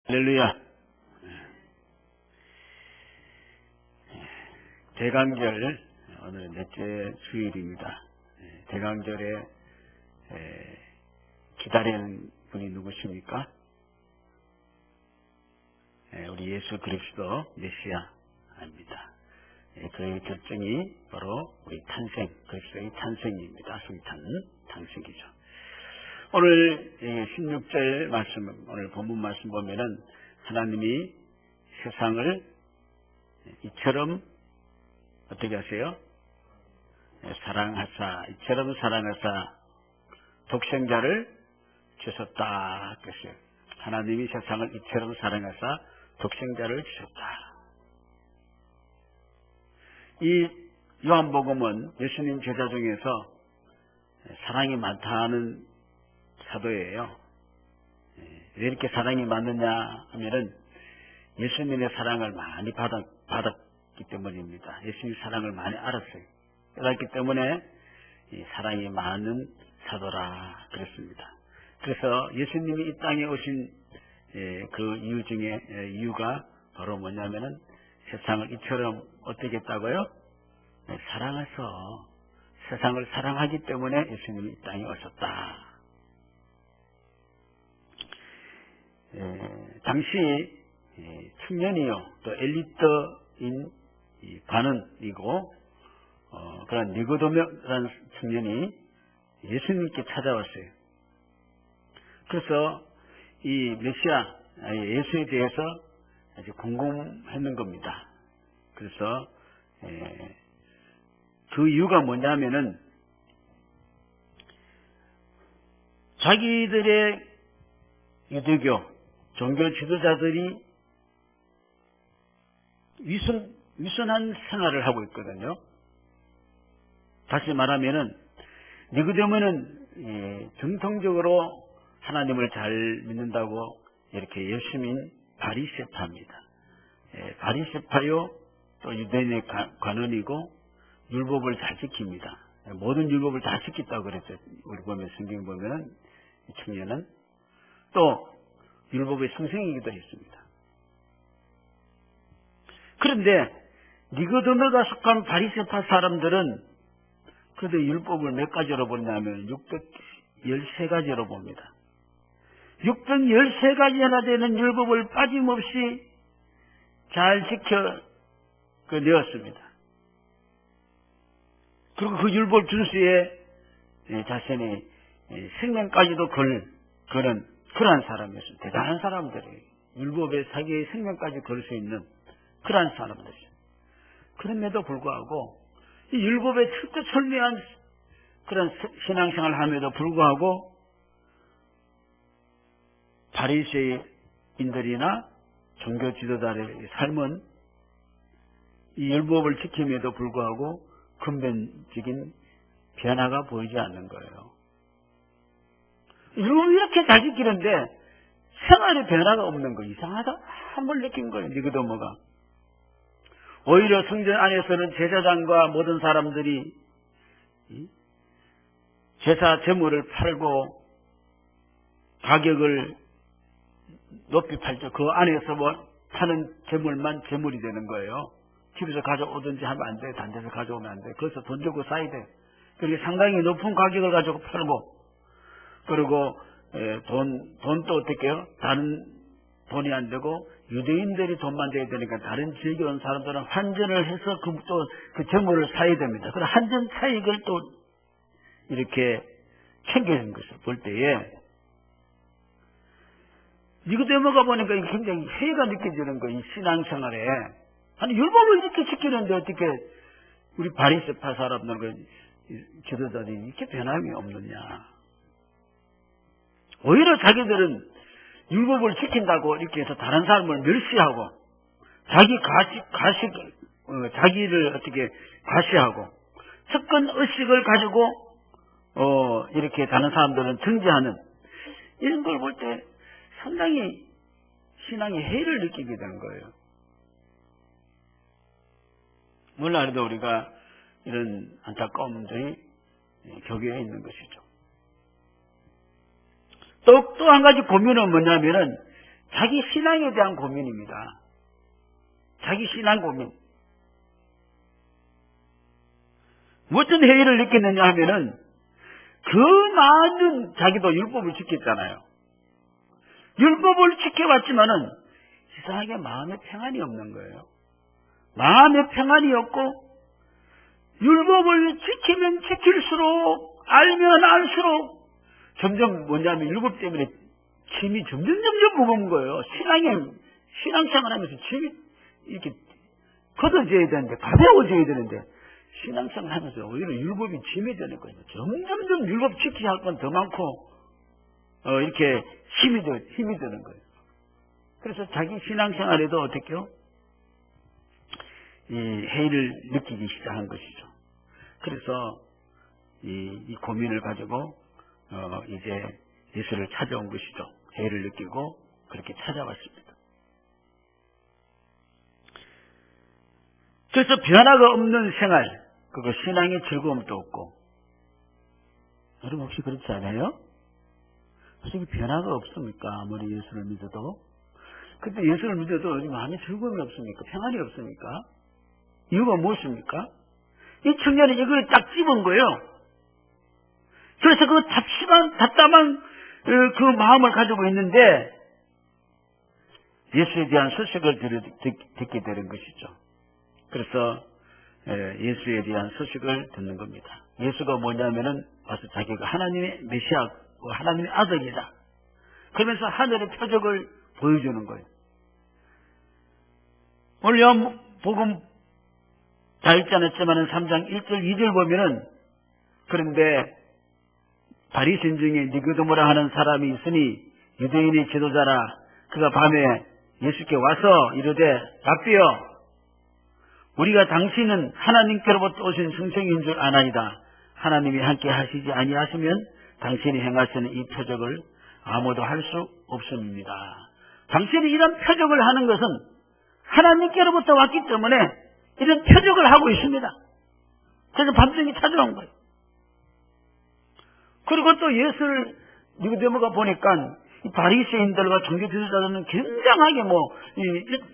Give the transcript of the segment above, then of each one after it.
할렐루야. 대강절 오늘 넷째 주일입니다. 대강절에 기다리는 분이 누구십니까? 우리 예수 그리스도 메시아입니다. 그의 결정이 바로 우리 탄생, 그리스도의 탄생입니다. 성탄 탄생이죠. 오늘 16절 말씀, 오늘 본문 말씀 보면은 하나님이 세상을 이처럼 어떻게 하세요? 사랑하사, 이처럼 사랑하사 독생자를 주셨다 그랬어요. 하나님이 세상을 이처럼 사랑하사 독생자를 주셨다. 이 요한복음은 예수님 제자 중에서 사랑이 많다는 사도예요. 왜 이렇게 사랑이 많느냐 하면은 예수님의 사랑을 많이 받았기 때문입니다. 예수님의 사랑을 많이 알았어요. 알았기 때문에 사랑이 많은 사도라 그랬습니다. 그래서 예수님이 이 땅에 오신 그 이유 중에 이유가 바로 뭐냐면은 세상을 이처럼 어떻게 했다고요? 사랑해서 세상을 사랑하기 때문에 예수님이 이 땅에 오셨다. 당시 청년이요 또 엘리트인 관원이고 그런 니고데모라는 청년이 예수님께 찾아왔어요. 그래서 이 메시아 예수에 대해서 아주 궁금했는 겁니다. 그래서 그 이유가 뭐냐면은 자기들의 유대교 종교 지도자들이 위선한 생활을 하고 있거든요. 다시 말하면은 니고데모는 정통적으로 하나님을 잘 믿는다고 이렇게 열심히 바리새파입니다. 바리새파요 또 유대인의 관원이고 율법을 잘 지킵니다. 모든 율법을 다 지켰다고 그랬죠. 우리 보면 성경 보면은 이 청년은 또 율법의 선생이기도 했습니다. 그런데 니고데모가 속한 바리새파 사람들은 그래도 율법을 몇 가지로 보냐면 613가지로 봅니다. 613가지나 되는 율법을 빠짐없이 잘 지켜 내었습니다. 그리고 그 율법 준수에 자신의 생명까지도 거는 그러한 사람이었습니다. 대단한 사람들이에요. 율법에 자기의 생명까지 걸 수 있는 그러한 사람들이죠. 그럼에도 불구하고 이 율법에 철두철미한 그런 신앙생활을 함에도 불구하고 바리새인들이나 종교 지도자들의 삶은 이 율법을 지킴에도 불구하고 근본적인 변화가 보이지 않는 거예요. 율법을 이렇게 잘 지키는데 생활에 변화가 없는 거 이상하다 한번 느낀 거예요. 니고데모가. 오히려 성전 안에서는 제사장과 모든 사람들이 제사 제물을 팔고 가격을 높이 팔죠. 그 안에서 파는 제물만 제물이 되는 거예요. 집에서 가져오든지 하면 안 돼. 다른 데서 가져오면 안 돼. 그래서 돈 주고 사야 돼. 그리고 상당히 높은 가격을 가지고 팔고 그리고 돈도 어떻게 해요? 다른 돈이 안 되고 유대인들이 돈만 줘야 되니까 다른 지역에 온 사람들은 환전을 해서 그 재물을 사야 됩니다. 그래서 환전 차익을 또 이렇게 챙겨준 것을 볼 때에 니고데모가 보니까 굉장히 해가 느껴지는 거예요. 이 신앙생활에. 아니 율법을 이렇게 지키는데 어떻게 우리 바리새파 사람들 지도자들이 이렇게 변함이 없느냐. 오히려 자기들은 율법을 지킨다고 이렇게 해서 다른 사람을 멸시하고 자기를 어떻게 과시하고 측근 의식을 가지고 이렇게 다른 사람들은 정죄하는 이런 걸 볼 때 상당히 신앙의 해를 느끼게 되는 거예요. 물론 그래도 우리가 이런 안타까움들이 교회에 있는 것이죠. 또 한 가지 고민은 뭐냐면은 자기 신앙에 대한 고민입니다. 자기 신앙 고민. 무슨 회의를 느꼈느냐 하면은 그 많은 자기도 율법을 지켰잖아요. 율법을 지켜왔지만은 이상하게 마음에 평안이 없는 거예요. 마음에 평안이 없고 율법을 지키면 지킬수록 알면 알수록 점점 뭐냐면 율법 때문에 짐이 점점 무거운 거예요. 신앙생활하면서 짐이 이렇게 걷어져야 되는데 가벼워져야 되는데 신앙생활하면서 오히려 율법이 짐이 되는 거예요. 점점 율법 지켜야 할 건 더 많고 이렇게 힘이 되는 거예요. 그래서 자기 신앙생활에도 어떻게요? 이 해이를 느끼기 시작한 것이죠. 그래서 이 고민을 가지고 이제 예수를 찾아온 것이죠. 해이를 느끼고 그렇게 찾아왔습니다. 그래서 변화가 없는 생활, 그거 신앙의 즐거움도 없고. 여러분 혹시 그렇지 않아요? 솔직히 변화가 없습니까? 아무리 예수를 믿어도. 근데 예수를 믿어도 마음에 즐거움이 없습니까? 평안이 없습니까? 이유가 무엇입니까? 이 청년이 이걸 딱 집은 거예요. 그래서 그 답답한 그 마음을 가지고 있는데 예수에 대한 소식을 듣게 되는 것이죠. 그래서 예수에 대한 소식을 듣는 겁니다. 예수가 뭐냐면은 와서 자기가 하나님의 메시아, 하나님의 아들이다. 그러면서 하늘의 표적을 보여주는 거예요. 오늘 요한복음 다 읽지 않았지만은 3장 1절 2절 보면은 그런데 바리새인 중에 니고데모라 하는 사람이 있으니 유대인의 지도자라. 그가 밤에 예수께 와서 이르되 rabbi여 우리가 당신은 하나님께로부터 오신 성령인 줄 아나이다. 하나님이 함께 하시지 아니하시면 당신이 행하시는 이 표적을 아무도 할 수 없습니다. 당신이 이런 표적을 하는 것은 하나님께로부터 왔기 때문에 이런 표적을 하고 있습니다. 그래서 밤중에 찾아온 거예요. 그리고 또 예수를 니고데모가 보니까 이 바리새인들과 종교 지도자들은 굉장하게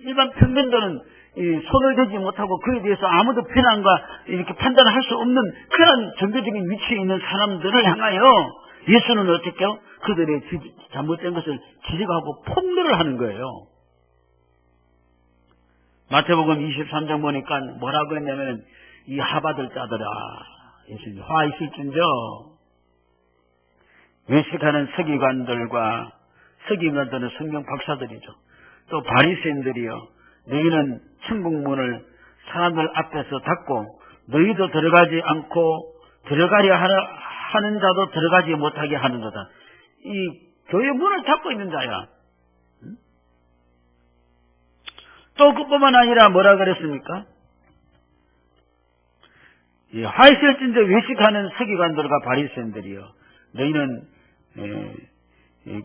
일반 평민들은 손을 대지 못하고 그에 대해서 아무도 비난과 이렇게 판단을 할 수 없는 그런 종교적인 위치에 있는 사람들을 향하여 예수는 어떻게 해요? 그들의 잘못된 것을 지적하고 폭로를 하는 거예요. 마태복음 23장 보니까 뭐라고 했냐면 이 하바들 자들아 예수님 화 있을진저 외식하는 서기관들과 서기관들은 성경 박사들이죠. 또 바리새인들이요. 너희는 천국문을 사람들 앞에서 닫고 너희도 들어가지 않고 들어가려 하는 자도 들어가지 못하게 하는도다. 이 교회 문을 닫고 있는 자야. 또 그뿐만 아니라 뭐라 그랬습니까? 화 있을진저 외식하는 서기관들과 바리새인들이요. 너희는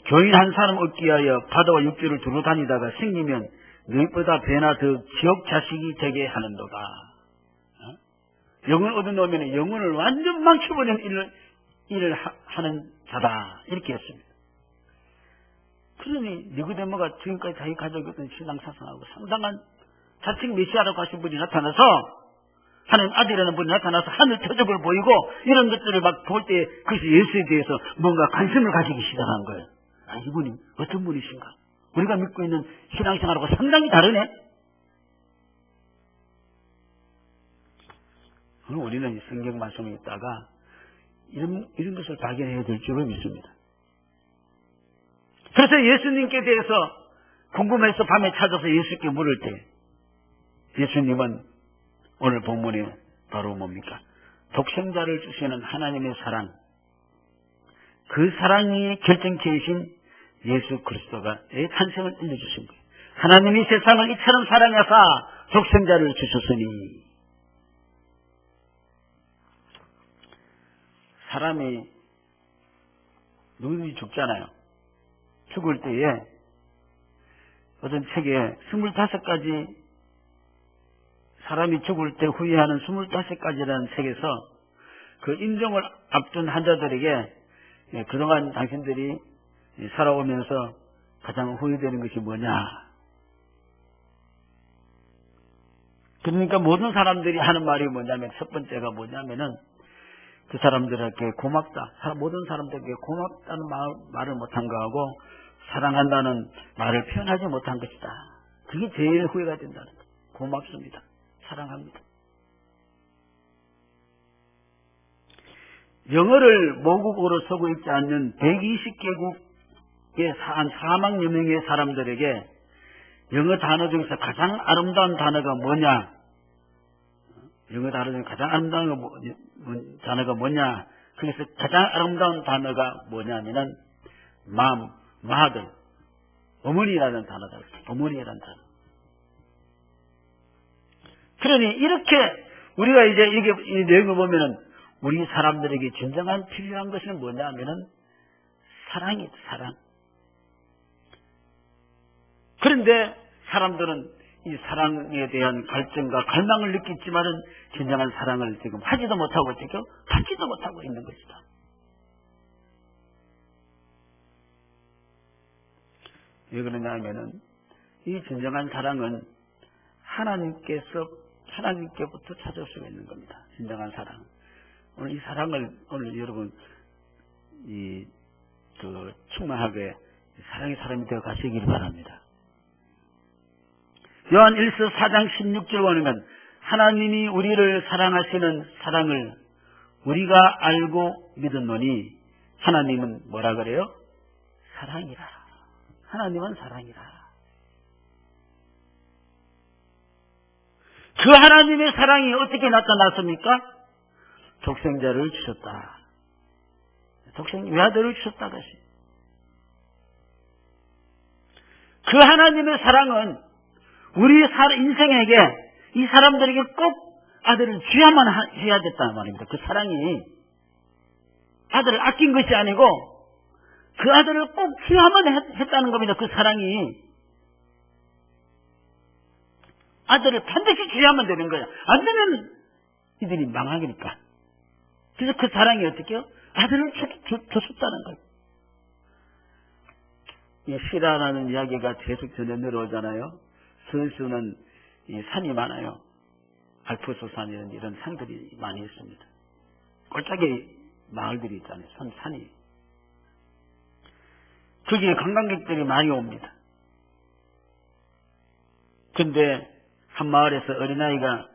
교인 한 사람 얻기 위하여 바다와 육지를 두루 다니다가 생기면 너희보다 배나 더 지옥 자식이 되게 하는도다. 영을 얻어놓으면 영혼을 완전 망쳐버리는 일을 하는 자다. 이렇게 했습니다. 그러니 니고데모가 지금까지 자기 가지고 있던 신앙사상하고 상당한 자칭 메시아라고 하신 분이 나타나서 하나님 아들이라는 분이 나타나서 하늘 표적을 보이고 이런 것들을 막 볼 때 그것이 예수에 대해서 뭔가 관심을 가지기 시작한 거예요. 아, 이분이 어떤 분이신가? 우리가 믿고 있는 신앙생활하고 상당히 다르네. 오늘 우리는 성경 말씀을 읽다가 이런 것을 발견해야 될 줄을 믿습니다. 그래서 예수님께 대해서 궁금해서 밤에 찾아서 예수께 물을 때 예수님은 오늘 본문이 바로 뭡니까? 독생자를 주시는 하나님의 사랑, 그 사랑이 결정체이신 예수 그리스도가의 탄생을 알려주신 거예요. 하나님이 세상을 이처럼 사랑하사 독생자를 주셨으니. 사람이 누구든지 죽잖아요. 죽을 때에 어떤 책에 25가지 사람이 죽을 때 후회하는 25가지라는 책에서 그 임종을 앞둔 환자들에게 그동안 당신들이 살아오면서 가장 후회되는 것이 뭐냐? 그러니까 모든 사람들이 하는 말이 뭐냐면, 첫 번째가 뭐냐면은 그 사람들에게 고맙다. 모든 사람들에게 고맙다는 말을 못한 거하고 사랑한다는 말을 표현하지 못한 것이다. 그게 제일 후회가 된다는 거예요. 고맙습니다. 사랑합니다. 영어를 모국어로 쓰고 있지 않는 120개국의 한 4만여 명의 사람들에게 영어 단어 중에서 가장 아름다운 단어가 뭐냐? 영어 단어 중에 가장 아름다운 단어가 뭐냐? 그래서 가장 아름다운 단어가 뭐냐면은 mother, 어머니라는 단어다. 어머니라는 단어. 그러니 이렇게 우리가 이제 이 내용을 보면은 우리 사람들에게 진정한 필요한 것은 뭐냐면은 사랑이다. 사랑. 그런데 사람들은 이 사랑에 대한 갈증과 갈망을 느끼지만은 진정한 사랑을 지금 하지도 못하고 지금 받지도 못하고 있는 것이다. 왜 그러냐 하면은 이 진정한 사랑은 하나님께부터 찾을 수가 있는 겁니다. 진정한 사랑. 오늘 이 사랑을 여러분 충만하게 사랑의 사람이 되어 가시기를 바랍니다. 요한 1서 4장 16절 보면 하나님이 우리를 사랑하시는 사랑을 우리가 알고 믿었노니 하나님은 뭐라 그래요? 사랑이라. 하나님은 사랑이라. 그 하나님의 사랑이 어떻게 나타났습니까? 독생자를 주셨다. 외아들을 주셨다. 것이. 그 하나님의 사랑은 우리 인생에게 이 사람들에게 꼭 아들을 주야만 해야 됐다는 말입니다. 그 사랑이 아들을 아낀 것이 아니고 그 아들을 꼭 주야만 했다는 겁니다. 그 사랑이 아들을 반드시 주야만 되는 거야. 안 되면 이들이 망하니까. 그래서 그 사랑이 어떻게 해요? 아들을 줬었다는 거예요. 이 시라라는 이야기가 계속 전해 내려오잖아요. 서울수는 이 산이 많아요. 알프스 산이라는 이런 산들이 많이 있습니다. 골짜기 마을들이 있잖아요. 산이. 거기에 관광객들이 많이 옵니다. 근데 한 마을에서 어린아이가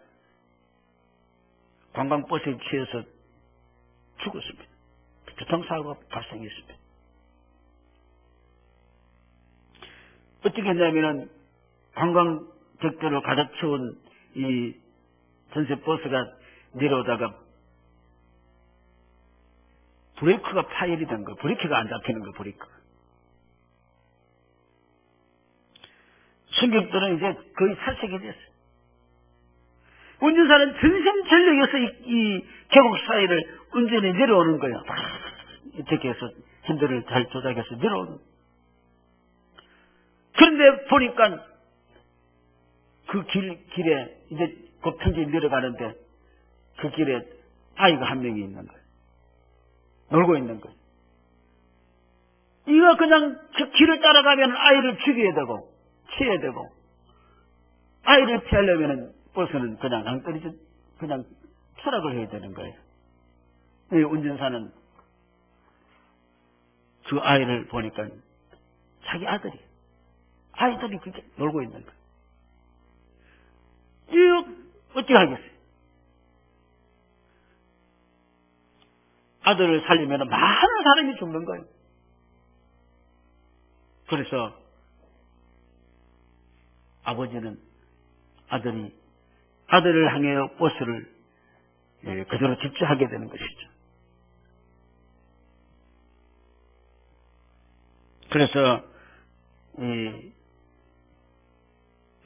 관광버스에 취해서 죽었습니다. 교통사고가 발생했습니다. 어떻게 했냐면은 관광객들을 가득 채운 이 전세버스가 내려오다가 브레이크가 파열이 된 거예요. 브레이크가 안 잡히는 거예요. 브레이크가. 승객들은 이제 거의 살색이 됐어요. 운전사는 전심전력에서 이 계곡 사이를 운전해 내려오는 거예요. 이렇게 해서 핸들을 잘 조작해서 내려오는 거예요. 그런데 보니까 그 길에 이제 그 편지 내려가는데 그 길에 아이가 한 명이 있는 거예요. 놀고 있는 거예요. 이거 그냥 그 길을 따라가면 아이를 죽여야 되고 치어야 되고 아이를 피하려면 버스는 그냥 낭떠러지 그냥 추락을 해야 되는 거예요. 이 운전사는 그 아이를 보니까 자기 아이들이 그렇게 놀고 있는 거예요. 이거 어떻게 하겠어요? 아들을 살리면 많은 사람이 죽는 거예요. 그래서 아버지는 아들을 향해 버스를 그대로 집주하게 되는 것이죠. 그래서 이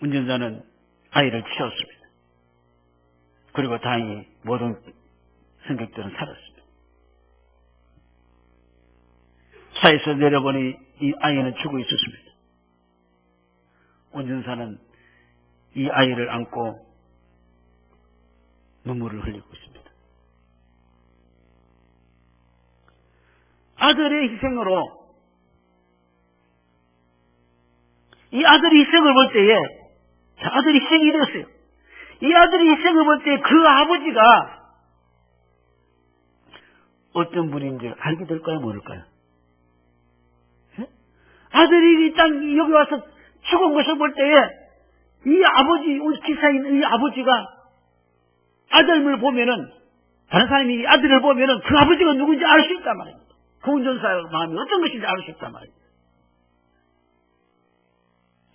운전자는 아이를 치웠습니다. 그리고 다행히 모든 승객들은 살았습니다. 차에서 내려보니 이 아이는 죽어 있었습니다. 운전사는 이 아이를 안고 눈물을 흘리고 있습니다. 아들의 희생으로 이 아들의 희생을 볼 때에, 자, 아들이 희생이 되었어요. 이 아들의 희생을 볼 때 그 아버지가 어떤 분인지 알게 될까요, 모를까요? 예? 아들이 이 땅, 여기 와서 죽은 것을 볼 때에 이 아버지, 우리 기사인 이 아버지가 아들을 보면은, 다른 사람이 이 아들을 보면은 그 아버지가 누군지 알 수 있단 말입니다. 그 운전사의 마음이 어떤 것인지 알 수 있단 말입니다.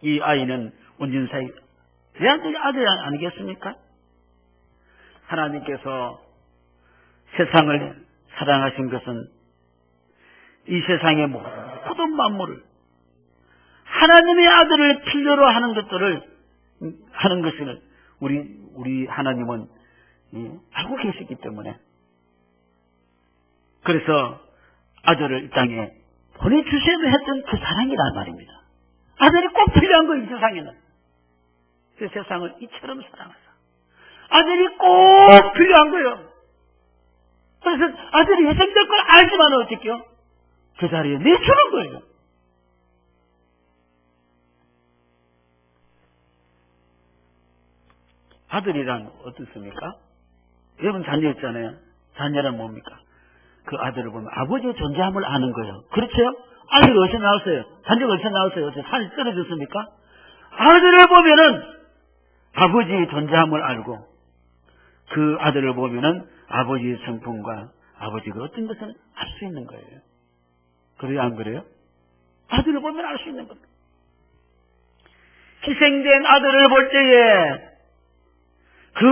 이 아이는 운전사의 아들이 아니겠습니까? 하나님께서 세상을 사랑하신 것은 이 세상의 모든 만물을 하나님의 아들을 필요로 하는 것들을 하는 것을 우리 하나님은 알고 계시기 때문에, 그래서 아들을 이 땅에 보내주셔야 했던 그 사랑이란 말입니다. 아들이 꼭 필요한 거예요, 이 세상에는. 그 세상을 이처럼 사랑하사 아들이 꼭 필요한 거예요. 그래서 아들이 희생될 걸 알지만 어떻게요? 그 자리에 내주는 거예요. 아들이란 어떻습니까? 여러분 자녀 있잖아요. 자녀란 뭡니까? 그 아들을 보면 아버지의 존재함을 아는 거예요. 그렇죠? 아들이 어디서 나왔어요? 자녀가 어디서 나왔어요? 어디서 산이 떨어졌습니까? 아들을 보면은 아버지의 존재함을 알고, 그 아들을 보면은 아버지의 성품과 아버지가 어떤 것을 알 수 있는 거예요. 그래요, 안 그래요? 아들을 보면 알 수 있는 겁니다. 희생된 아들을 볼 때에 그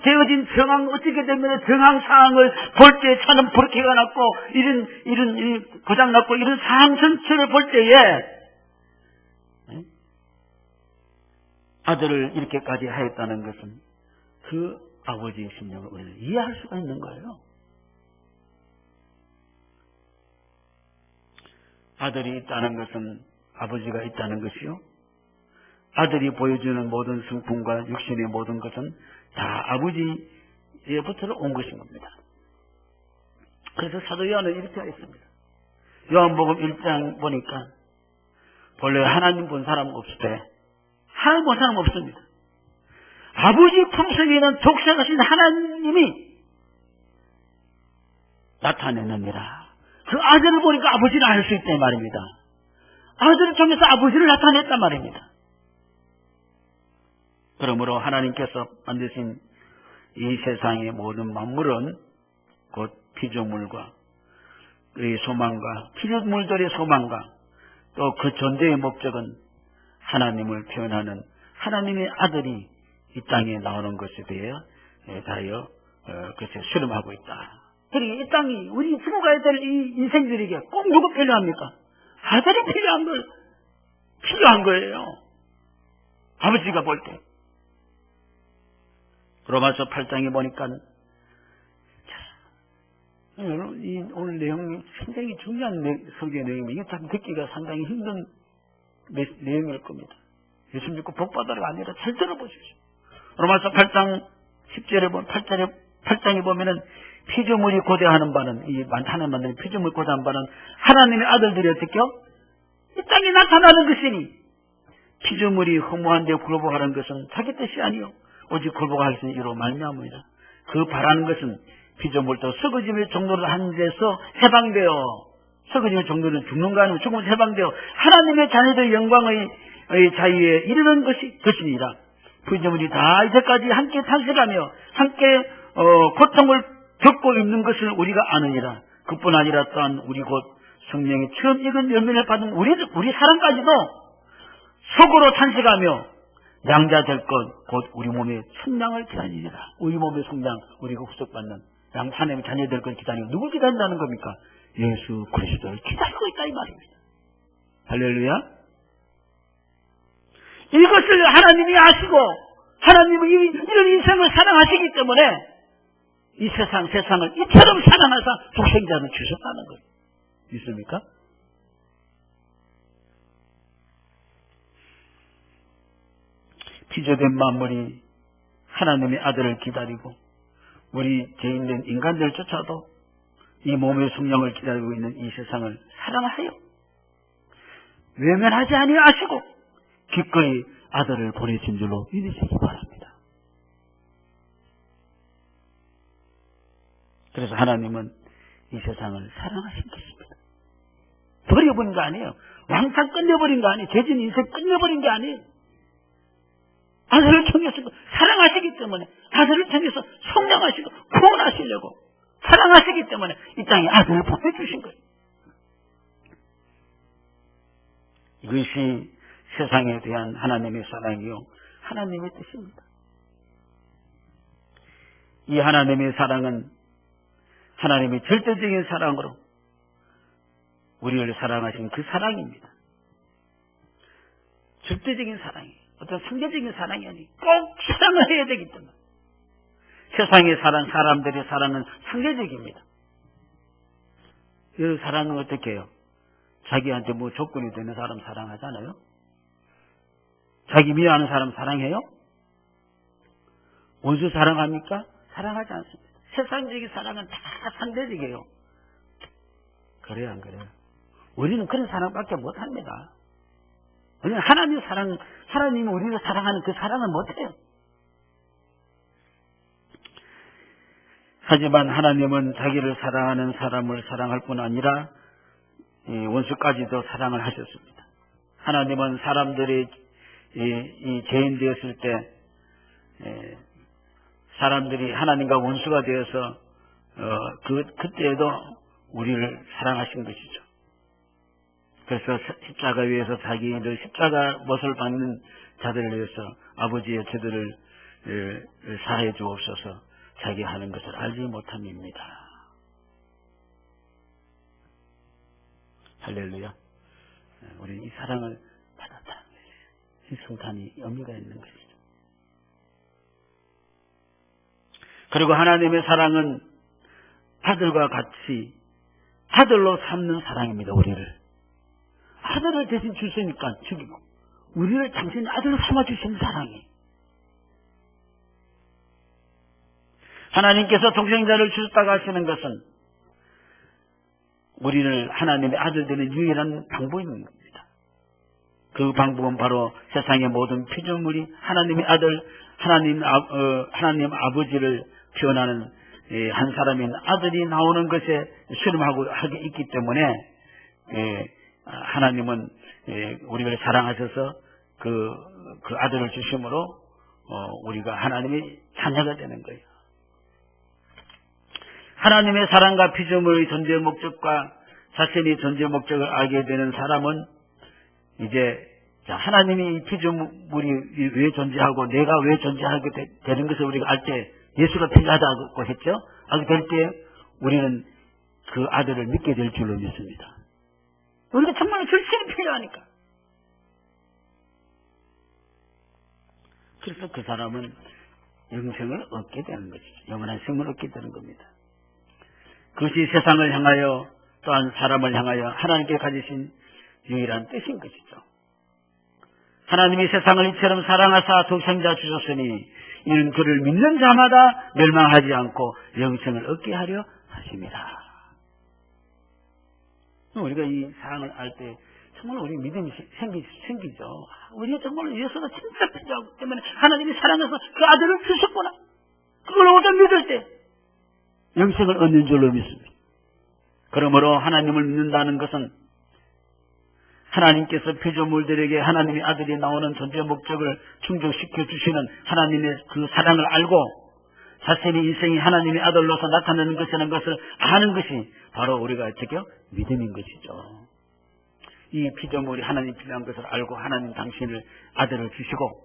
되어진 정황, 어떻게 되면 정황 사항을 볼 때 차는 불쾌가 났고, 이런 고장 났고, 이런 상황 전체를 볼 때에 아들을 이렇게까지 하였다는 것은 그 아버지의 심령을 우리는 이해할 수가 있는 거예요. 아들이 있다는 것은 아버지가 있다는 것이요, 아들이 보여주는 모든 성품과 육신의 모든 것은 다 아버지로부터 온 것인 겁니다. 그래서 사도 요한은 이렇게 했습니다. 요한복음 1장 보니까 본래 하나님 본 사람 없을 때 하나님 본 사람 없습니다. 아버지 품속에 있는 독생하신 하나님이 나타내느니라. 그 아들을 보니까 아버지를 알 수 있다 말입니다. 아들을 통해서 아버지를 나타냈단 말입니다. 그러므로 하나님께서 만드신 이 세상의 모든 만물은 곧 피조물과 그의 소망과 피조물들의 소망과 또 그 존재의 목적은 하나님을 표현하는 하나님의 아들이 이 땅에 나오는 것에 대하여 그것을 수렴하고 있다. 그러니 이 땅이 우리 죽어가야 될 이 인생들에게 꼭 누구 필요합니까? 아들이 필요한 거예요. 아버지가 볼 때. 로마서 8장에 보니까 오늘 내용이 굉장히 중요한 성경 내용입니다. 이게 참 듣기가 상당히 힘든 내용일 겁니다. 예수 믿고 복받으라가 아니라 잘 들어보십시오. 로마서 8장 10절에 보면 8장에 보면은 피조물이 고대하는 바는, 이 하나님 만드는 피조물 고대하는 바는 하나님의 아들들이 어떻게요? 이 땅에 나타나는 것이니 피조물이 허무한데 굴복하는 것은 자기 뜻이 아니요 오직 굴복할 수 있는 이로 말미암습니다. 그 바라는 것은 피조물도 썩어짐의 종로를 한 데서 해방되어, 썩어짐의 종로는 죽는 거 아니고 죽음에서 해방되어 하나님의 자녀들의 영광의 자유에 이르는 것이니라. 피조물이 다 이제까지 함께 탄식하며 함께 고통을 겪고 있는 것을 우리가 아느니라. 그뿐 아니라 또한 우리 곧 성령의 처음 익은 열매를 받은 우리 사람까지도 속으로 탄식하며 양자될 것 곧 우리 몸의 성량을 기다리리라. 우리 몸의 성량, 우리가 후속받는 하나님의 자녀될 걸 기다리고 누굴 기다린다는 겁니까? 예수 그리스도를 기다리고 있다 이 말입니다. 할렐루야. 이것을 하나님이 아시고 하나님은 이런 인생을 사랑하시기 때문에 이 세상을 이처럼 사랑하사 독생자를 주셨다는 거예요. 믿습니까? 피조된 만물이 하나님의 아들을 기다리고 우리 죄인된 인간들조차도 이 몸의 성령을 기다리고 있는 이 세상을 사랑하여 외면하지 아니하시고 기꺼이 아들을 보내신 줄로 믿으시기 바랍니다. 그래서 하나님은 이 세상을 사랑하신 것입니다. 버려버린 거 아니에요. 왕창 끝내버린 거 아니에요. 죄진 인생 끝내버린 게 아니에요. 아들을 통해서 사랑하시기 때문에 아들을 통해서 성장하시고 구원하시려고 사랑하시기 때문에 이 땅에 아들을 보내주신 거예요. 이것이 세상에 대한 하나님의 사랑이요 하나님의 뜻입니다. 이 하나님의 사랑은 하나님의 절대적인 사랑으로 우리를 사랑하신 그 사랑입니다. 절대적인 사랑이에요. 어떤 상대적인 사랑이 아니고 꼭 사랑을 해야 되기 때문에. 세상의 사랑, 사람들의 사랑은 상대적입니다. 이 사랑은 어떻게 해요? 자기한테 뭐 조건이 되는 사람 사랑하잖아요. 자기 미워하는 사람 사랑해요? 원수 사랑합니까? 사랑하지 않습니다. 세상적인 사랑은 다 상대적이에요. 그래요, 안 그래요? 우리는 그런 사랑밖에 못합니다. 우리는 하나님 사랑, 하나님이 우리를 사랑하는 그 사랑은 못해요. 하지만 하나님은 자기를 사랑하는 사람을 사랑할 뿐 아니라 원수까지도 사랑을 하셨습니다. 하나님은 사람들이 이 죄인 되었을 때 사람들이 하나님과 원수가 되어서 그때에도 우리를 사랑하신 것이죠. 그래서 십자가 위에서 자기를 십자가 못을 받는 자들을 위해서 아버지의 죄들을 사해 주옵소서 자기 하는 것을 알지 못함입니다. 할렐루야. 우리는 이 사랑을 받았다는 것이죠. 이 성탄이 의미가 있는 것이죠. 그리고 하나님의 사랑은 아들과 같이 아들로 삼는 사랑입니다. 우리를 아들을 대신 주시니까 죽이고 우리를 당신의 아들로 삼아주시는 사랑이. 하나님께서 독생자를 주셨다고 하시는 것은 우리를 하나님의 아들 되는 유일한 방법입니다. 그 방법은 바로 세상의 모든 피조물이 하나님의 아들, 하나님 아버지를 표현하는 한 사람인 아들이 나오는 것에 수렴하고 하게 있기 때문에 하나님은 우리를 사랑하셔서 그 아들을 주심으로 우리가 하나님의 자녀가 되는 거예요. 하나님의 사랑과 피조물의 존재 목적과 자신의 존재 목적을 알게 되는 사람은 이제 하나님이 이 피조물이 왜 존재하고 내가 왜 존재하게 되는 것을 우리가 알 때 예수가 필요하다고 했죠. 알게 될 때 우리는 그 아들을 믿게 될 줄로 믿습니다. 우리가 정말 절실히 필요하니까. 그래서 그 사람은 영생을 얻게 되는 것이죠. 영원한 생을 얻게 되는 겁니다. 그것이 세상을 향하여 또한 사람을 향하여 하나님께 가지신 유일한 뜻인 것이죠. 하나님이 세상을 이처럼 사랑하사 독생자 주셨으니 이는 그를 믿는 자마다 멸망하지 않고 영생을 얻게 하려 하십니다. 우리가 이 사랑을 알 때 정말 우리 믿음이 생기죠. 우리가 정말 예수가 진짜 필요하기 때문에 하나님이 사랑해서 그 아들을 주셨구나. 그걸 오직 믿을 때 영생을 얻는 줄로 믿습니다. 그러므로 하나님을 믿는다는 것은 하나님께서 피조물들에게 하나님의 아들이 나오는 존재 목적을 충족시켜 주시는 하나님의 그 사랑을 알고 자신의 인생이 하나님의 아들로서 나타나는 것이라는 것을 아는 것이 바로 우리가 어떻게 믿음인 것이죠. 이 피조물이 하나님 필요한 것을 알고 하나님 당신을 아들을 주시고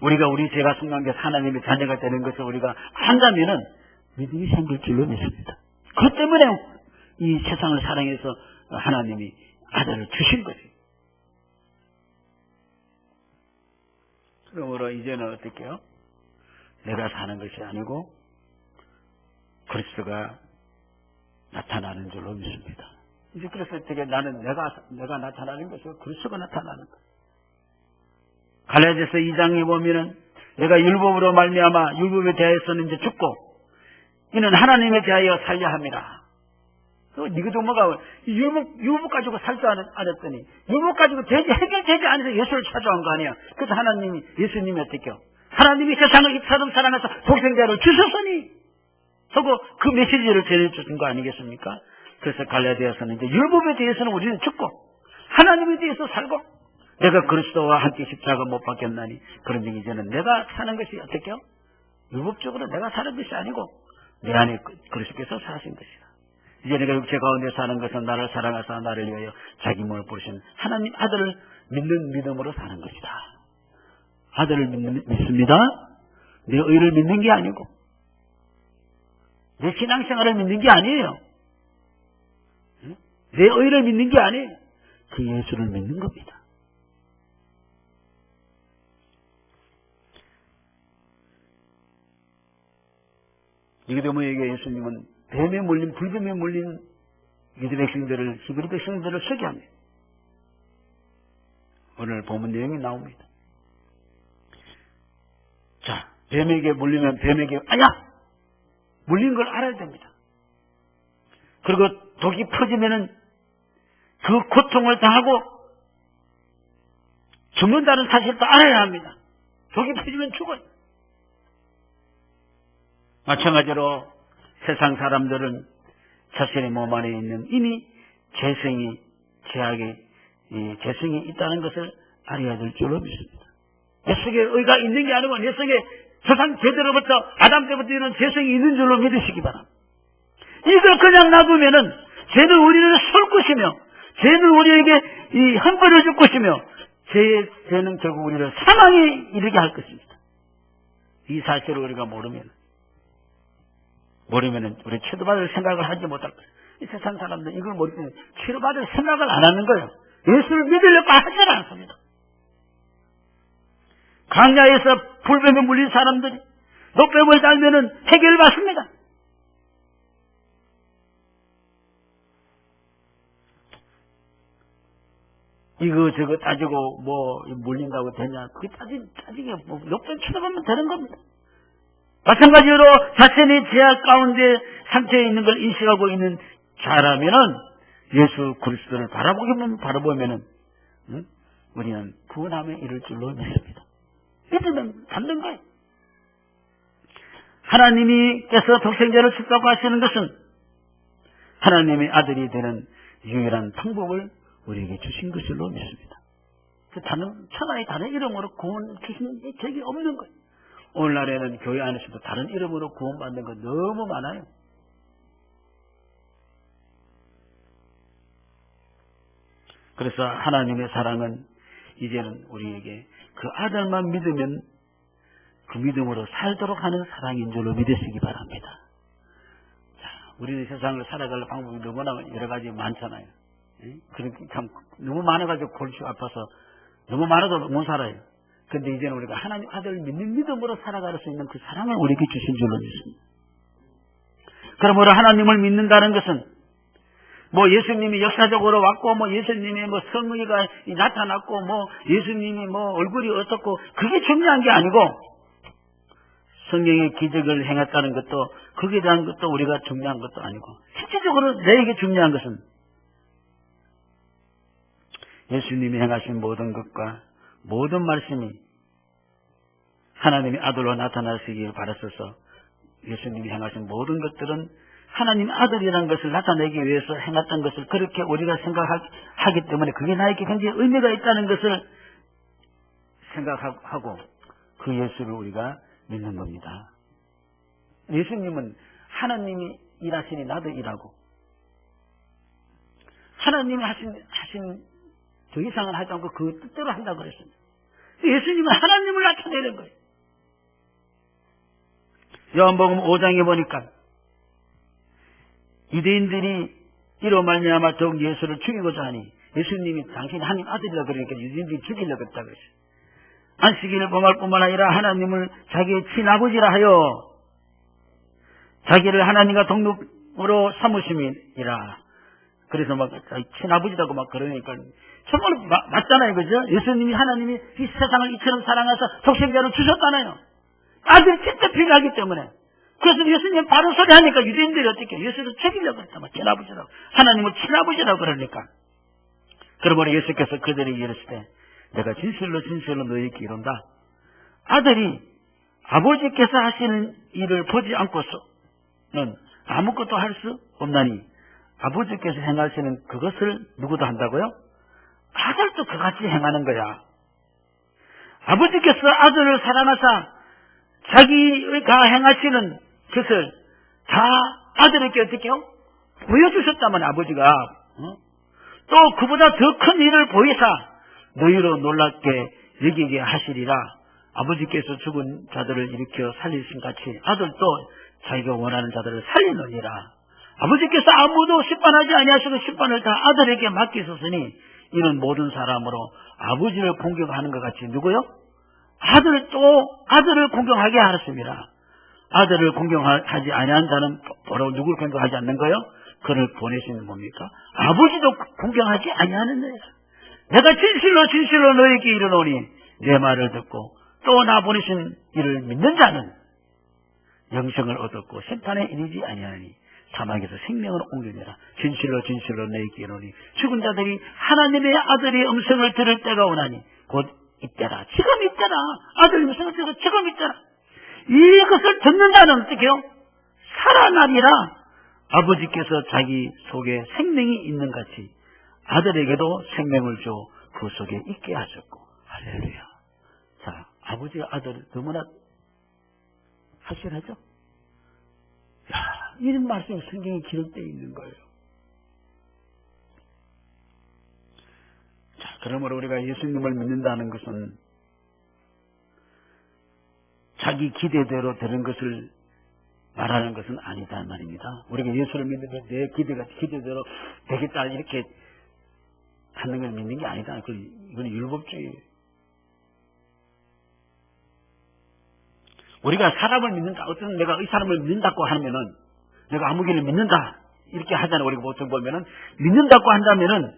우리가 우리 죄가 성량돼서 하나님의 자녀가 되는 것을 우리가 한다면은 믿음이 생길 줄로 믿습니다. 그것 때문에 이 세상을 사랑해서 하나님이 아들을 주신 거지. 그러므로 이제는 어떻게 해요? 내가 사는 것이 아니고 그리스도가 나타나는 줄로 믿습니다. 이제 그래서 어떻게 나는 내가 나타나는 것이고 그리스도가 나타나는 것. 갈라디아서 2장에 보면은 내가 율법으로 말미암아 율법에 대하여서는 이제 죽고 이는 하나님에 대하여 살려 합니다. 니고데모가 율법 가지고 살도 않았더니 율법 가지고 해결되지 않아서 예수를 찾아온 거 아니야. 그래서 예수님이 어떻게요? 하나님이 세상을 이처럼 사랑해서 독생자를 주셨으니 하고 그 메시지를 전해주신 거 아니겠습니까? 그래서 갈라디아서는 이제 율법에 대해서는 우리는 죽고 하나님에 대해서 살고 내가 그리스도와 함께 십자가 못 박혔나니 그런 적이 이제는 내가 사는 것이 어떻게요? 율법적으로 내가 사는 것이 아니고 내 안에 그리스도께서 사신 것이다. 이제 내가 육체 가운데 사는 것은 나를 사랑하사 나를 위하여 자기 몸을 부르신 하나님 아들을 믿는 믿음으로 사는 것이다. 아들을 믿습니다. 내 의를 믿는 게 아니고 내 신앙생활을 믿는 게 아니에요. 내 의를 믿는 게 아니에요. 그 예수를 믿는 겁니다. 니고데모에게 예수님은 뱀에 물린 불뱀에 물린 유대 백성들을 히브리 백성들을 소개합니다. 오늘 본문 내용이 나옵니다. 자, 뱀에게 물리면 뱀에게 아야! 물린 걸 알아야 됩니다. 그리고 독이 퍼지면은 그 고통을 당하고 죽는다는 사실도 알아야 합니다. 독이 퍼지면 죽어요. 마찬가지로 세상 사람들은 자신의 몸 안에 있는 이미 재성이 있다는 것을 알아야 될 줄로 믿습니다. 내 속에 의가 있는 게 아니고 내 속에 세상 제대로부터 아담 때부터 이런 재성이 있는 줄로 믿으시기 바랍니다. 이걸 그냥 놔두면은 죄는 우리를 쏠 것이며 죄는 우리에게 형벌을 줄 것이며 죄는 결국 우리를 사망에 이르게 할 것입니다. 이 사실을 우리가 모르면 우리 치료받을 생각을 하지 못할 거예요. 이 세상 사람들 이걸 모르면 치료받을 생각을 안 하는 거예요. 예수를 믿으려고 하지 않습니다. 강야에서 불뱀에 물린 사람들이 노뱀을 달면은 해결을 받습니다. 이거 저거 따지고 물린다고 되냐? 그게 따지게 노뱀 쳐다보면 되는 겁니다. 마찬가지로 자신의 죄악 가운데 상처에 있는 걸 인식하고 있는 자라면은 예수 그리스도를 바라보면은 우리는 구원함에 이를 줄로 믿습니다. 믿으면 받는 거예요. 하나님께서 독생자를 주셨다고 하시는 것은 하나님의 아들이 되는 유일한 방법을 우리에게 주신 것으로 믿습니다. 천하의 다른 이름으로 구원 주신 적이 없는 거예요. 오늘날에는 교회 안에서도 다른 이름으로 구원받는 거 너무 많아요. 그래서 하나님의 사랑은 이제는 우리에게 그 아들만 믿으면 그 믿음으로 살도록 하는 사랑인 줄로 믿으시기 바랍니다. 자, 우리는 세상을 살아갈 방법이 너무나 여러 가지 많잖아요. 그렇게 참 너무 많아가지고 골치 아파서 너무 많아도 못 살아요. 근데 이제는 우리가 하나님 아들을 믿는 믿음으로 살아갈 수 있는 그 사랑을 우리에게 주신 줄로 믿습니다. 그러므로 하나님을 믿는다는 것은 예수님이 역사적으로 왔고 예수님의 성의가 나타났고 예수님이 얼굴이 어떻고 그게 중요한 게 아니고 성령의 기적을 행했다는 것도 거기에 대한 것도 우리가 중요한 것도 아니고 실질적으로 내게 중요한 것은 예수님이 행하신 모든 것과 모든 말씀이 하나님의 아들로 나타나시길 바랐어서 예수님이 행하신 모든 것들은 하나님 아들이라는 것을 나타내기 위해서 행했던 것을 그렇게 우리가 생각하기 때문에 그게 나에게 굉장히 의미가 있다는 것을 생각하고 그 예수를 우리가 믿는 겁니다. 예수님은 하나님이 일하시니 나도 일하고 하나님이 하신 더 이상은 하지 않고 그 뜻대로 한다고 그랬습니다. 예수님은 하나님을 나타내는 거예요. 요한복음 5장에 보니까 유대인들이 이로 말미암아 더욱 예수를 죽이고자 하니 예수님이 당신이 하나님 아들이라 그러니까 유대인들이 죽이려고 했다 그랬어요. 안식일을 범할 뿐만 아니라 하나님을 자기의 친아버지라 하여 자기를 하나님과 동등으로 삼으심이라. 그래서 친아버지라고 그러니까 정말 맞잖아요. 그죠? 예수님이 하나님이 이 세상을 이처럼 사랑해서 독생자를 주셨잖아요. 아들이 진짜 필요하기 때문에 그래서 예수님 바른 소리 하니까 유대인들이 어떻게 예수를 죽이려고 했다. 친아버지라고. 하나님을 친아버지라고 그러니까. 그러므로 예수께서 그들에게 이르시되 내가 진실로 진실로 너희에게 이른다. 아들이 아버지께서 하시는 일을 보지 않고서는 아무것도 할 수 없나니 아버지께서 행하시는 그것을 누구도 한다고요? 아들도 그같이 행하는 거야. 아버지께서 아들을 사랑하사 자기가 행하시는 것을 다 아들에게 어떻게요? 보여주셨다면 아버지가 또 그보다 더 큰 일을 보이사 너희로 놀랍게 여기게 하시리라. 아버지께서 죽은 자들을 일으켜 살리신 같이 아들도 자기가 원하는 자들을 살리느니라. 아버지께서 아무도 심판하지 아니하시고 심판을 다 아들에게 맡기셨으니 이는 모든 사람으로 아버지를 공경하는 것 같이 누구요? 아들도 아들을 공경하게 하셨습니다. 아들을 공경하지 아니한 자는 바로 누구를 공경하지 않는 거요? 그를 보내시는 뭡니까? 아버지도 공경하지 아니하는 거예요. 내가 진실로 진실로 너에게 이르노니 내 말을 듣고 또 나 보내신 이를 믿는 자는 영생을 얻었고 심판에 이르지 아니하니 사망에서 생명을 옮기니라. 진실로 진실로 너에게 이르노니 죽은 자들이 하나님의 아들의 음성을 들을 때가 오나니 곧 이때라. 지금 이때라. 아들 음성을 들어 지금 이때라. 이것을 듣는 자는 어떻게 해요? 살아나니라. 아버지께서 자기 속에 생명이 있는 같이 아들에게도 생명을 줘 그 속에 있게 하셨고. 할렐루야. 자, 아버지와 아들은 너무나 확실하죠? 야, 이런 말씀이 성경에 기록되어 있는 거예요. 자, 그러므로 우리가 예수님을 믿는다는 것은 자기 기대대로 되는 것을 말하는 것은 아니다 말입니다. 우리가 예수를 믿으면 내 기대대로 되겠다 이렇게 하는 걸 믿는 게 아니다. 이건 율법주의예요. 우리가 사람을 믿는다. 어떤 내가 이 사람을 믿는다고 하면은 내가 아무개를 믿는다 이렇게 하잖아요. 우리가 보통 보면은 믿는다고 한다면은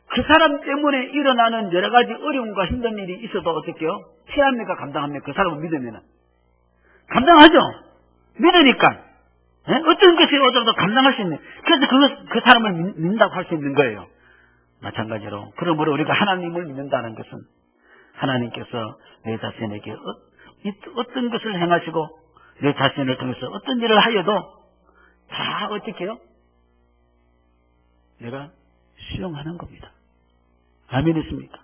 그 사람 때문에 일어나는 여러 가지 어려움과 힘든 일이 있어도 어떻게요? 피합니까? 감당합니까? 그 사람을 믿으면은 감당하죠. 믿으니까 어떤 것이 오더라도 감당할 수 있는. 그래서 그 사람을 믿는다고 할 수 있는 거예요. 마찬가지로 그러므로 우리가 하나님을 믿는다는 것은 하나님께서 내 자신에게 어떤 것을 행하시고 내 자신을 통해서 어떤 일을 하여도 다 어떻게 해요? 내가 수용하는 겁니다. 아멘이십니까?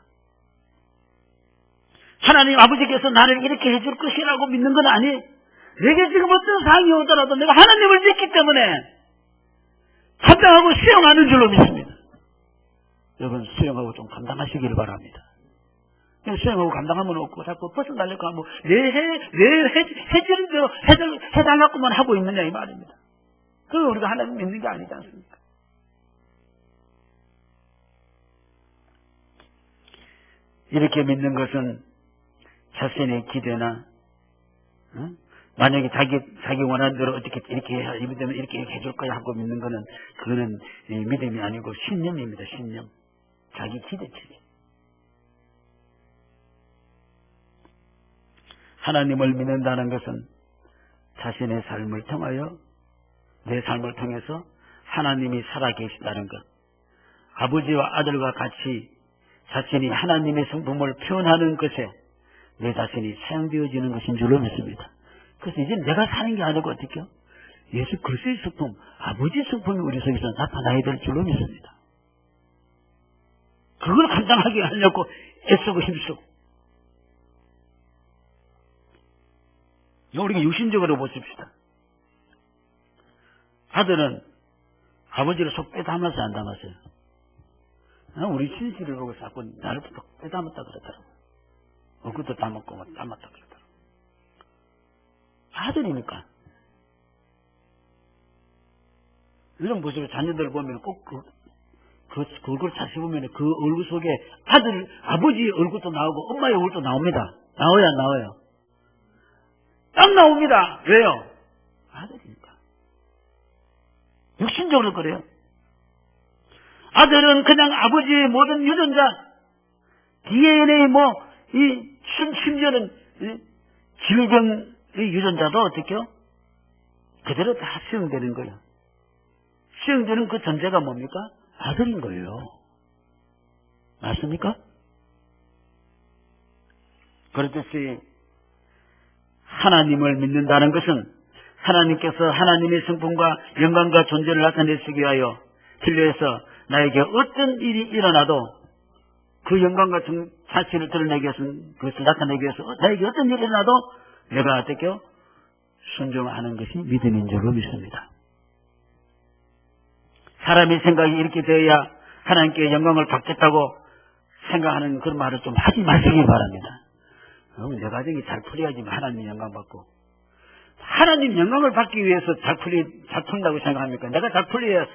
하나님 아버지께서 나를 이렇게 해줄 것이라고 믿는 건 아니에요. 내게 지금 어떤 상황이 오더라도 내가 하나님을 믿기 때문에 감당하고 수용하는 줄로 믿습니다. 여러분 수용하고 좀 감당하시기를 바랍니다. 그냥 수용하고 감당하면 없고 자꾸 벗어나려고 하면 왜 해주는 대로 해달라고만 하고 있느냐 이 말입니다. 그거 우리가 하나님 믿는 게 아니지 않습니까? 이렇게 믿는 것은 자신의 기대나 만약에 자기 원하는 대로 어떻게 이렇게 이러면 이렇게 해줄 거야 하고 믿는 거는 그거는 믿음이 아니고 신념입니다. 신념. 자기 기대치기. 하나님을 믿는다는 것은 자신의 삶을 통하여 내 삶을 통해서 하나님이 살아계시다는 것. 아버지와 아들과 같이 자신이 하나님의 성품을 표현하는 것에 내 자신이 사용되어지는 것인 줄로 믿습니다. 그래서 이제 내가 사는 게 아니고 어떻게요? 예수 그리스도의 성품, 아버지의 성품이 우리 속에서 나타나야 될 줄로 믿습니다. 그걸 감당하게 하려고 애쓰고 힘쓰고. 우리가 유신적으로 보십시다. 아들은 아버지를 속 빼닮았어요, 안 닮았어요? 우리 신실을 보고 자꾸 나를 빼닮았다 그러더라고요. 그것도 닮았고 닮았다 그러더라고요. 아들이니까. 이런 모습을 자녀들 보면 꼭 그 얼굴 다시 보면 그 얼굴 속에 아버지의 얼굴도 나오고 엄마의 얼굴도 나옵니다. 나와요, 안 나와요? 딱 나옵니다. 왜요? 아들이니까. 육신적으로 그래요. 아들은 그냥 아버지의 모든 유전자, DNA 심지어는 질병의 유전자도 어떻게요? 그대로 다 수용되는 거예요. 수용되는 그 전제가 뭡니까? 아들인 거예요. 맞습니까? 그렇듯이 하나님을 믿는다는 것은 하나님께서 하나님의 성품과 영광과 존재를 나타내시기 위하여 진리에서 나에게 어떤 일이 일어나도 그 영광과 자신을 드러내기 위해서, 그것을 나타내기 위해서 나에게 어떤 일이 일어나도 내가 어떻게 순종하는 것이 믿음인 줄로 믿습니다. 사람의 생각이 이렇게 되어야 하나님께 영광을 받겠다고 생각하는 그런 말을 좀 하지 마시기 바랍니다. 내 가정이 잘 풀려야지 하나님 영광 받고, 하나님 영광을 받기 위해서 잘 풀린다고 생각합니까? 내가 잘 풀려고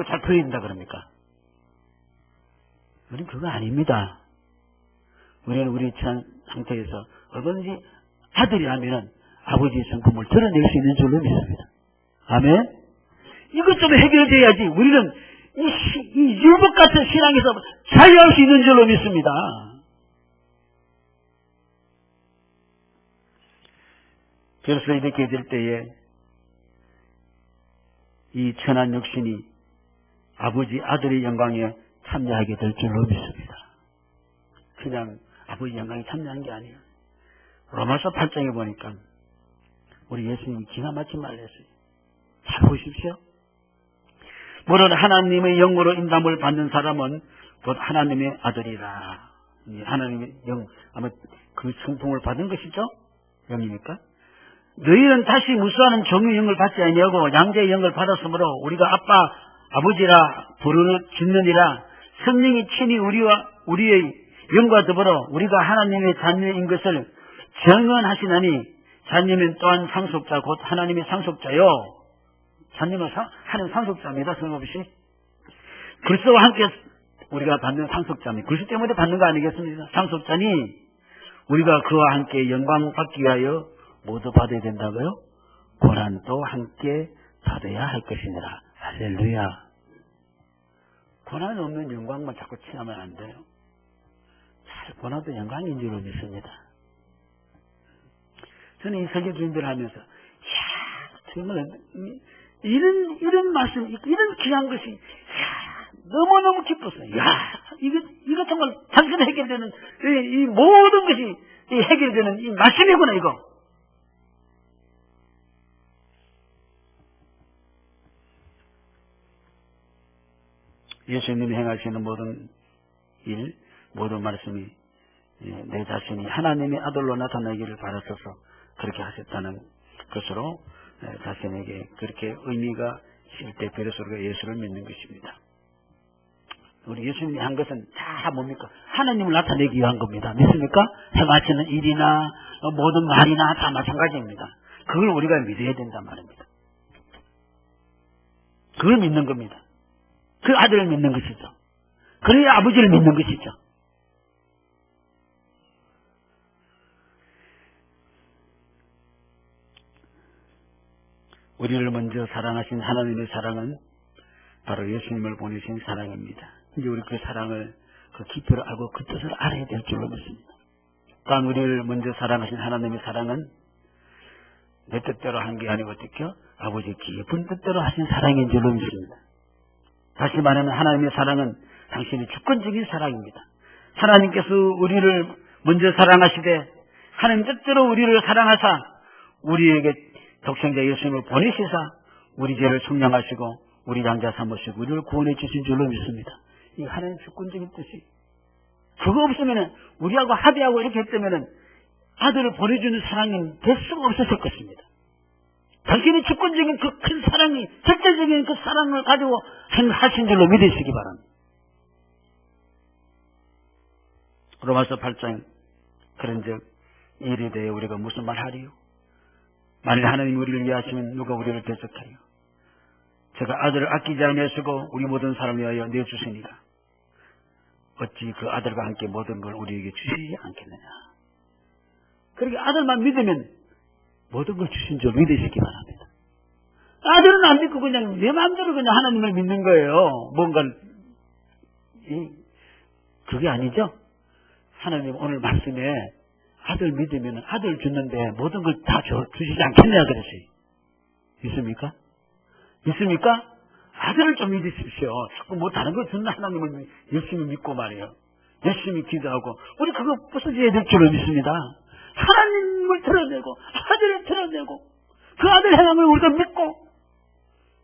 잘 풀린다 그럽니까? 우리는 그거 아닙니다. 우리는 우리 처한 상태에서 얼마든지 아들이라면 아버지의 성품을 드러낼 수 있는 줄로 믿습니다. 아멘? 이것 좀 해결돼야지 우리는 이 율법 같은 신앙에서 자유할 수 있는 줄로 믿습니다. 그래서 이렇게 될 때에 이 천한 육신이 아버지 아들의 영광에 참여하게 될 줄로 믿습니다. 그냥 아버지 영광에 참여한 게 아니에요. 로마서 8장에 보니까 우리 예수님이 기가 막힌 말을 했어요. 잘 보십시오. 물론 하나님의 영으로 인담을 받는 사람은 곧 하나님의 아들이라. 하나님의 영, 아마 그 성품을 받은 것이죠? 영입니까? 너희는 다시 무수하는 종의 영을 받지 아니하고 양자의 영을 받았으므로 우리가 아빠, 아버지라 짓느니라. 성령이 친히 우리의 영과 더불어 우리가 하나님의 자녀인 것을 증언하시나니, 자녀면 또한 상속자 곧 하나님의 상속자요. 자녀는 하는 상속자입니다. 성없이 그리스도와 함께 우리가 받는 상속자입니다. 그리스도 때문에 받는 거 아니겠습니까? 상속자니 우리가 그와 함께 영광 받기 위하여 모두 받아야 된다고요? 고난도 함께 받아야 할 것이니라. 할렐루야. 고난 없는 영광만 자꾸 취하면 안 돼요. 고난도 영광인 줄로 믿습니다. 저는 이 설교 준비를 하면서 정말 이런 말씀, 이런 귀한 것이 너무너무 기뻤어요. 이거 정말 당신에 해결되는 이 모든 것이 해결되는 이 말씀이구나 이거. 예수님이 행하시는 모든 일, 모든 말씀이 내 자신이 하나님의 아들로 나타나기를 바라셔서 그렇게 하셨다는 것으로 자신에게 그렇게 의미가 있을 때 비로소 우리가 예수를 믿는 것입니다. 우리 예수님이 한 것은 다 뭡니까? 하나님을 나타내기 위한 겁니다. 믿습니까? 행하시는 일이나 모든 말이나 다 마찬가지입니다. 그걸 우리가 믿어야 된단 말입니다. 그걸 믿는 겁니다. 그 아들을 믿는 것이죠. 그의 아버지를 믿는 것이죠. 우리를 먼저 사랑하신 하나님의 사랑은 바로 예수님을 보내신 사랑입니다. 이제 우리 그 사랑을, 그 깊이를 알고 그 뜻을 알아야 될 줄로 믿습니다. 또한 우리를 먼저 사랑하신 하나님의 사랑은 내 뜻대로 한 게 아니고 어떻게 아버지의 깊은 뜻대로 하신 사랑인 줄로 믿습니다. 다시 말하면 하나님의 사랑은 당신의 주권적인 사랑입니다. 하나님께서 우리를 먼저 사랑하시되 하나님 뜻대로 우리를 사랑하사 우리에게 독생자 예수님을 보내시사 우리 죄를 속량하시고 우리 양자 삼으시고 우리를 구원해 주신 줄로 믿습니다. 이 하나님 주권적인 뜻이, 그거 없으면 우리하고 합의하고 이렇게 했다면 아들을 보내주는 사랑은 될 수가 없었을 것입니다. 당신이 주권적인 그 큰 사랑이, 절대적인 그 사랑을 가지고 행하신 줄로 믿으시기 바랍니다. 로마서 8장 그런즉 일에 대해 우리가 무슨 말 하리요? 만일 하나님이 우리를 위하시면 누가 우리를 대적하여? 제가 아들을 아끼지 아니하시고 우리 모든 사람을 위하여 내주시니라. 어찌 그 아들과 함께 모든 걸 우리에게 주시지 않겠느냐. 그러니까 아들만 믿으면 모든 걸 주신 줄 믿으시기 바랍니다. 아들은 안 믿고 그냥 내 마음대로 그냥 하나님을 믿는 거예요. 뭔가 그게 아니죠. 하나님 오늘 말씀에 아들 믿으면 아들 주는데 모든 걸 다 주시지 않겠냐 그랬어요. 믿습니까? 믿습니까? 아들을 좀 믿으십시오. 자꾸 뭐 다른 거 듣는 하나님을 열심히 믿고 말이에요. 열심히 기도하고 우리 그거 부서져야 될 줄로 믿습니다. 하나님을 드러내고 아들을 드러내고 그 아들 행함을 우리가 믿고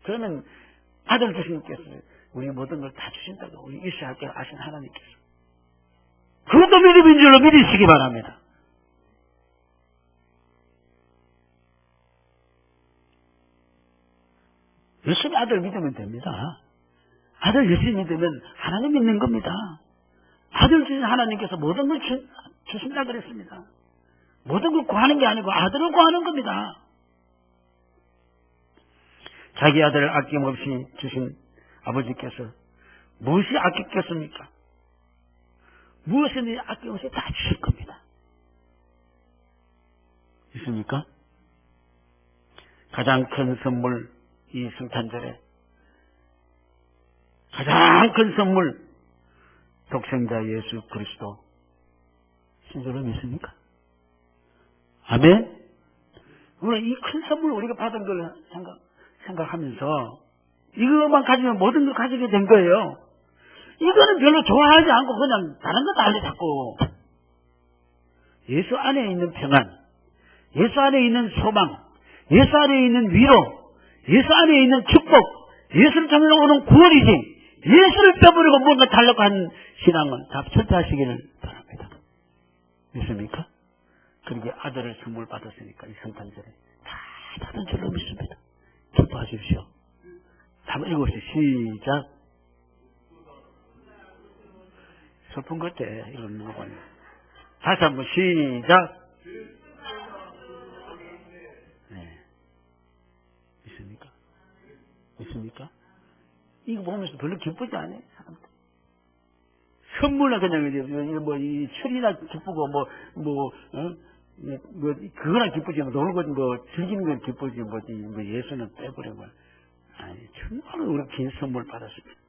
그러면 아들 주님께서 우리 모든 걸 다 주신다고 우리 이스라엘께 아신 하나님께서 그것도 믿음인 줄로 믿으시기 바랍니다. 열심히 아들 믿으면 됩니다. 아들 열심히 믿으면 하나님 믿는 겁니다. 아들 주신 하나님께서 모든 걸 주신다 그랬습니다. 모든 걸 구하는 게 아니고 아들을 구하는 겁니다. 자기 아들을 아낌없이 주신 아버지께서 무엇이 아꼈겠습니까? 무엇이든지 아낌없이 다 주실 겁니다. 있습니까? 가장 큰 선물 이 성탄절에 가장 큰 선물 독생자 예수 그리스도 신조로 믿습니까? 아멘? 오늘 이 큰 선물 우리가 받은 걸 생각하면서 이것만 가지면 모든 걸 가지게 된 거예요. 이거는 별로 좋아하지 않고 그냥 다른 거 달리 자꾸 예수 안에 있는 평안, 예수 안에 있는 소망, 예수 안에 있는 위로, 예수 안에 있는 축복, 예수를 통해서 오는 구원이지 예수를 빼버리고 뭔가 달라고 하는 신앙은 다 철저하시기를 바랍니다. 믿습니까? 그렇게 아들을 선물 받았으니까 이 성탄절에 다 받은 줄로 믿습니다. 기뻐하십시오. 한번 읽어보시죠. 시작. 슬픈 것 같아. 이런 거 보니. 다시 한번 시작. 네. 믿습니까? 믿습니까? 이거 보면서 별로 기쁘지 않아요, 사람들. 선물은 그냥, 뭐, 이 철이나 기쁘고, 그거나 기쁘지, 놀고, 즐기는 건 기쁘지, 예수는 빼버리고. 아니, 정말 우리 긴 선물 받았습니다.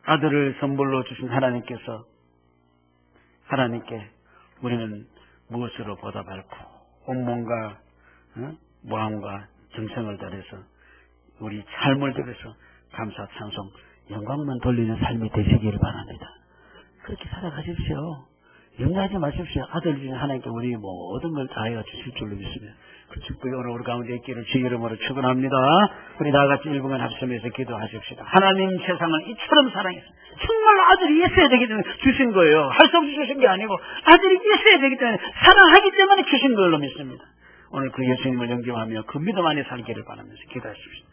아들을 선물로 주신 하나님께 우리는 무엇으로 보답할고, 온몸과, 마음과 정성을 다해서 우리 삶을 들여서 감사, 찬송, 영광만 돌리는 삶이 되시기를 바랍니다. 그렇게 살아가십시오. 염려하지 마십시오. 아들 중에 하나님께 우리 모든 걸 다하여 주실 줄로 믿습니다. 그 축복이 오늘 우리 가운데 있기를 주 이름으로 축원합니다. 우리 다같이 일부만 합심해서 기도하십시다. 하나님 세상을 이처럼 사랑했어요. 정말로 아들이 있어야 되기 때문에 주신 거예요. 할 수 없이 주신 게 아니고 아들이 있어야 되기 때문에 사랑하기 때문에 주신 걸로 믿습니다. 오늘 그 예수님을 영접하며 그 믿음 안에 살기를 바라면서 기도하십시오.